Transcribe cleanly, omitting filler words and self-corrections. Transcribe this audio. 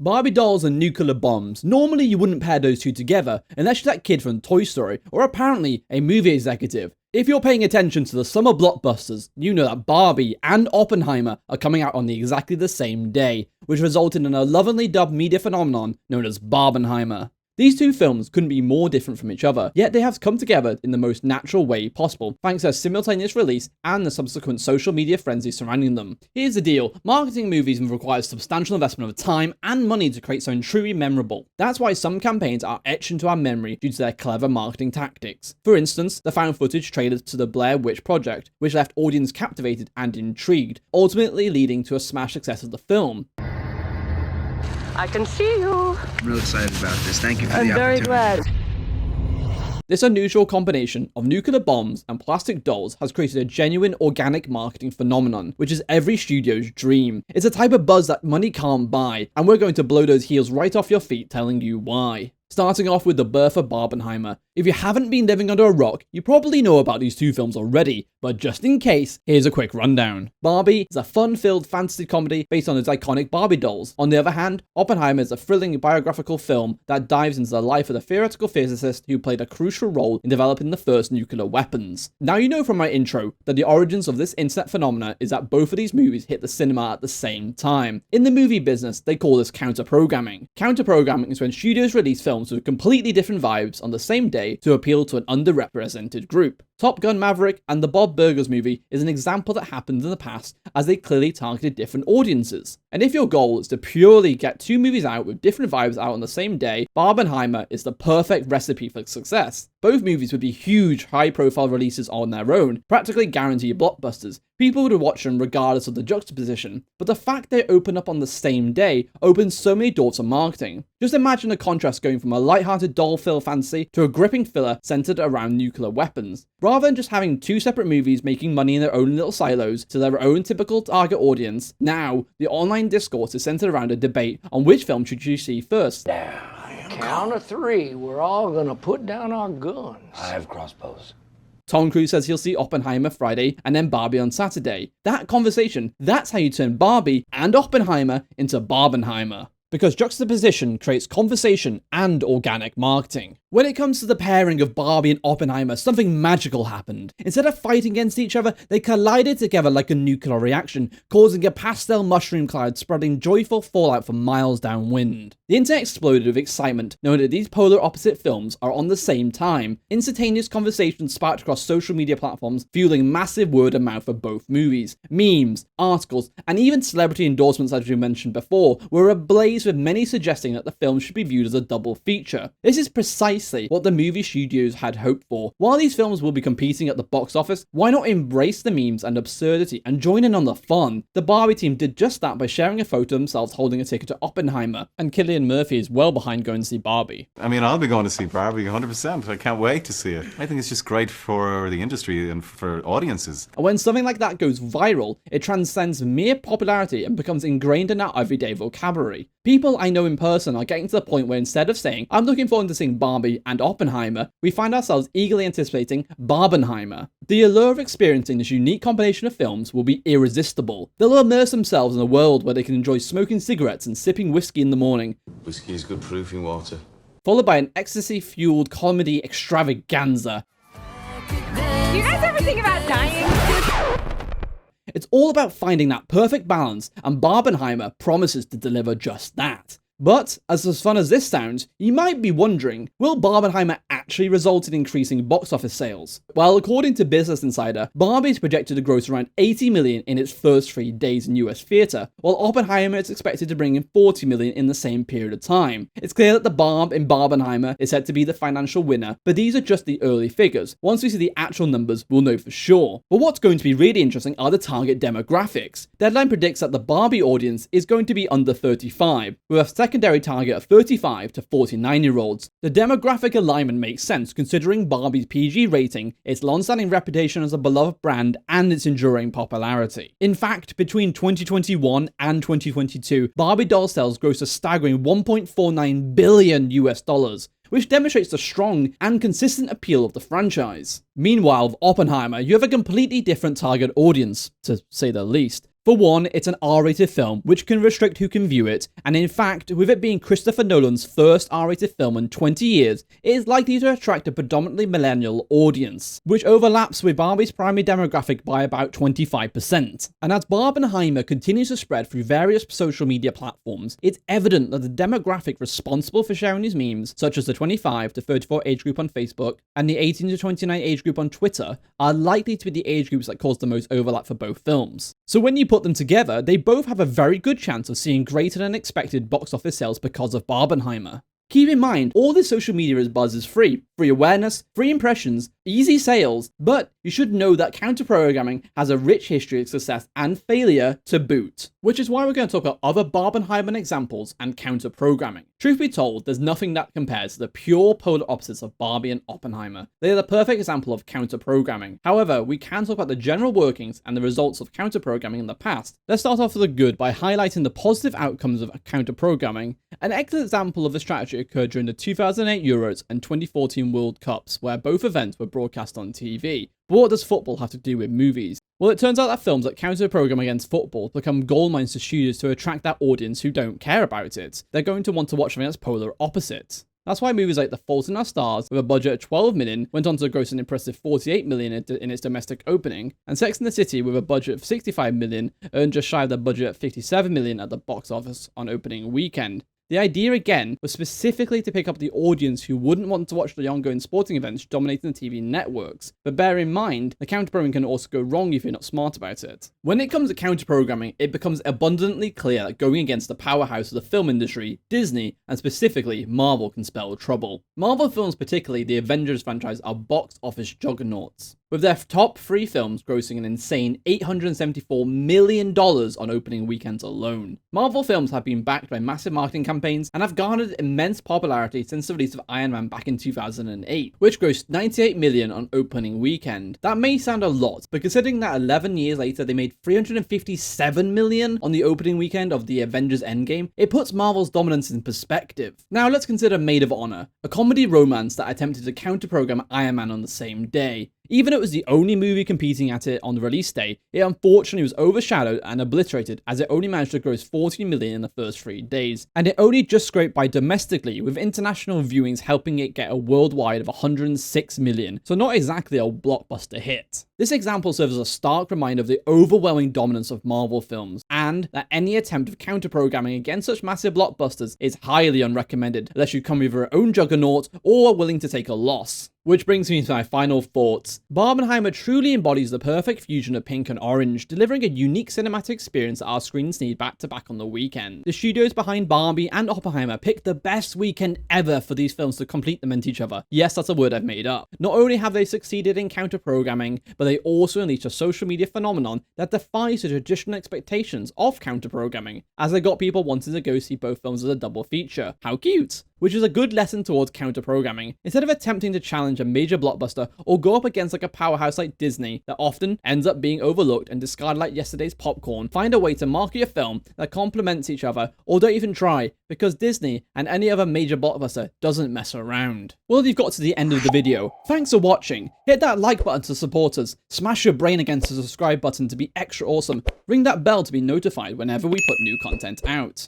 Barbie dolls and nuclear bombs. Normally you wouldn't pair those two together unless you're that kid from Toy Story or apparently a movie executive. If you're paying attention to the summer blockbusters, you know that Barbie and Oppenheimer are coming out on exactly the same day, which resulted in a lovingly dubbed media phenomenon known as Barbenheimer. These two films couldn't be more different from each other, yet they have come together in the most natural way possible, thanks to their simultaneous release and the subsequent social media frenzy surrounding them. Here's the deal, marketing movies requires substantial investment of time and money to create something truly memorable. That's why some campaigns are etched into our memory due to their clever marketing tactics. For instance, the found footage trailers to the Blair Witch Project, which left audience captivated and intrigued, ultimately leading to a smash success of the film. I can see you. I'm real excited about this. Thank you for I'm the very opportunity. glad. This unusual combination of nuclear bombs and plastic dolls has created a genuine organic marketing phenomenon, which is every studio's dream. It's a type of buzz that money can't buy, and we're going to blow those heels right off your feet telling you why. Starting off with the birth of Barbenheimer. If you haven't been living under a rock, you probably know about these two films already, but just in case, here's a quick rundown. Barbie is a fun-filled fantasy comedy based on those iconic Barbie dolls. On the other hand, Oppenheimer is a thrilling biographical film that dives into the life of the theoretical physicist who played a crucial role in developing the first nuclear weapons. Now you know from my intro that the origins of this internet phenomena is that both of these movies hit the cinema at the same time. In the movie business, they call this counterprogramming. Counterprogramming is when studios release films with completely different vibes on the same day to appeal to an underrepresented group. Top Gun Maverick and the Bob Burgers movie is an example that happened in the past as they clearly targeted different audiences. And if your goal is to purely get two movies out with different vibes out on the same day, Barbenheimer is the perfect recipe for success. Both movies would be huge, high-profile releases on their own, practically guaranteed blockbusters. People would watch them regardless of the juxtaposition, but the fact they open up on the same day opens so many doors to marketing. Just imagine the contrast going from a light-hearted doll-filled fantasy to a gripping thriller centered around nuclear weapons. Rather than just having two separate movies making money in their own little silos to their own typical target audience, now the online discourse is centered around a debate on which film should you see first. Count of three, we're all gonna put down our guns. I have crossbows. Tom Cruise says he'll see Oppenheimer Friday and then Barbie on Saturday. That conversation, that's how you turn Barbie and Oppenheimer into Barbenheimer. Because juxtaposition creates conversation and organic marketing. When it comes to the pairing of Barbie and Oppenheimer, something magical happened. Instead of fighting against each other, they collided together like a nuclear reaction, causing a pastel mushroom cloud spreading joyful fallout for miles downwind. The internet exploded with excitement, knowing that these polar opposite films are on the same time. Instantaneous conversations sparked across social media platforms, fueling massive word of mouth for both movies. Memes, articles, and even celebrity endorsements, as we mentioned before, were ablaze with many suggesting that the film should be viewed as a double feature. This is precisely what the movie studios had hoped for. While these films will be competing at the box office, why not embrace the memes and absurdity and join in on the fun? The Barbie team did just that by sharing a photo of themselves holding a ticket to Oppenheimer, and Cillian Murphy is well behind going to see Barbie. I mean, I'll be going to see Barbie 100%. I can't wait to see it. I think it's just great for the industry and for audiences. And when something like that goes viral, it transcends mere popularity and becomes ingrained in our everyday vocabulary. People I know in person are getting to the point where instead of saying, I'm looking forward to seeing Barbie and Oppenheimer, we find ourselves eagerly anticipating Barbenheimer. The allure of experiencing this unique combination of films will be irresistible. They'll immerse themselves in a world where they can enjoy smoking cigarettes and sipping whiskey in the morning. Whiskey is good proofing water. Followed by an ecstasy-fueled comedy extravaganza. Do you guys ever think about dying? It's all about finding that perfect balance, and Barbenheimer promises to deliver just that. But, as fun as this sounds, you might be wondering, will Barbenheimer actually result in increasing box office sales? Well, according to Business Insider, Barbie is projected to gross around $80 million in its first 3 days in US theatre, while Oppenheimer is expected to bring in $40 million in the same period of time. It's clear that the Barb in Barbenheimer is said to be the financial winner, but these are just the early figures. Once we see the actual numbers, we'll know for sure. But what's going to be really interesting are the target demographics. Deadline predicts that the Barbie audience is going to be under 35, with a secondary target of 35 to 49-year-olds. The demographic alignment makes sense considering Barbie's PG rating, its long-standing reputation as a beloved brand, and its enduring popularity. In fact, between 2021 and 2022, Barbie doll sales grossed a staggering $1.49 billion US, which demonstrates the strong and consistent appeal of the franchise. Meanwhile, with Oppenheimer, you have a completely different target audience, to say the least. For one, it's an R-rated film, which can restrict who can view it, and in fact, with it being Christopher Nolan's first R-rated film in 20 years, it is likely to attract a predominantly millennial audience, which overlaps with Barbie's primary demographic by about 25%. And as Barbenheimer continues to spread through various social media platforms, it's evident that the demographic responsible for sharing these memes, such as the 25 to 34 age group on Facebook and the 18 to 29 age group on Twitter, are likely to be the age groups that cause the most overlap for both films. So when you put them together, they both have a very good chance of seeing greater than expected box office sales because of Barbenheimer. Keep in mind, all this social media buzz is free awareness, free impressions, easy sales, but you should know that counterprogramming has a rich history of success and failure to boot, which is why we're going to talk about other Barbenheimer examples and counterprogramming. Truth be told, there's nothing that compares to the pure polar opposites of Barbie and Oppenheimer. They are the perfect example of counterprogramming. However, we can talk about the general workings and the results of counterprogramming in the past. Let's start off with the good by highlighting the positive outcomes of counterprogramming. An excellent example of the strategy occurred during the 2008 Euros and 2014 World Cups, where both events were broadcast on TV. But what does football have to do with movies? Well, it turns out that films that counter-program against football become goldmines to studios to attract that audience who don't care about it. They're going to want to watch something that's polar opposite. That's why movies like The Fault in Our Stars, with a budget of 12 million, went on to gross an impressive 48 million in its domestic opening, and Sex and the City, with a budget of 65 million, earned just shy of their budget of 57 million at the box office on opening weekend. The idea, again, was specifically to pick up the audience who wouldn't want to watch the ongoing sporting events dominating the TV networks. But bear in mind, the counterprogramming can also go wrong if you're not smart about it. When it comes to counterprogramming, it becomes abundantly clear that going against the powerhouse of the film industry, Disney, and specifically Marvel, can spell trouble. Marvel films, particularly the Avengers franchise, are box office juggernauts, with their top 3 films grossing an insane $874 million on opening weekends alone. Marvel films have been backed by massive marketing campaigns and have garnered immense popularity since the release of Iron Man back in 2008, which grossed $98 million on opening weekend. That may sound a lot, but considering that 11 years later they made $357 million on the opening weekend of the Avengers Endgame, it puts Marvel's dominance in perspective. Now let's consider Maid of Honor, a comedy romance that attempted to counter-program Iron Man on the same day. Even though it was the only movie competing at it on the release day, it unfortunately was overshadowed and obliterated as it only managed to gross $14 million in the first 3 days, and it only just scraped by domestically, with international viewings helping it get a worldwide of $106 million, so not exactly a blockbuster hit. This example serves as a stark reminder of the overwhelming dominance of Marvel films, and that any attempt of counter-programming against such massive blockbusters is highly unrecommended unless you come with your own juggernaut or are willing to take a loss. Which brings me to my final thoughts. Barbenheimer truly embodies the perfect fusion of pink and orange, delivering a unique cinematic experience that our screens need back to back on the weekend. The studios behind Barbie and Oppenheimer picked the best weekend ever for these films to complement each other. Yes, that's a word I've made up. Not only have they succeeded in counter-programming, but they also unleashed a social media phenomenon that defies the traditional expectations of counter-programming, as they got people wanting to go see both films as a double feature. How cute! Which is a good lesson towards counter-programming. Instead of attempting to challenge a major blockbuster or go up against like a powerhouse like Disney that often ends up being overlooked and discarded like yesterday's popcorn, find a way to market your film that complements each other, or don't even try, because Disney and any other major blockbuster doesn't mess around. Well, you've got to the end of the video. Thanks for watching. Hit that like button to support us, smash your brain against the subscribe button to be extra awesome, ring that bell to be notified whenever we put new content out.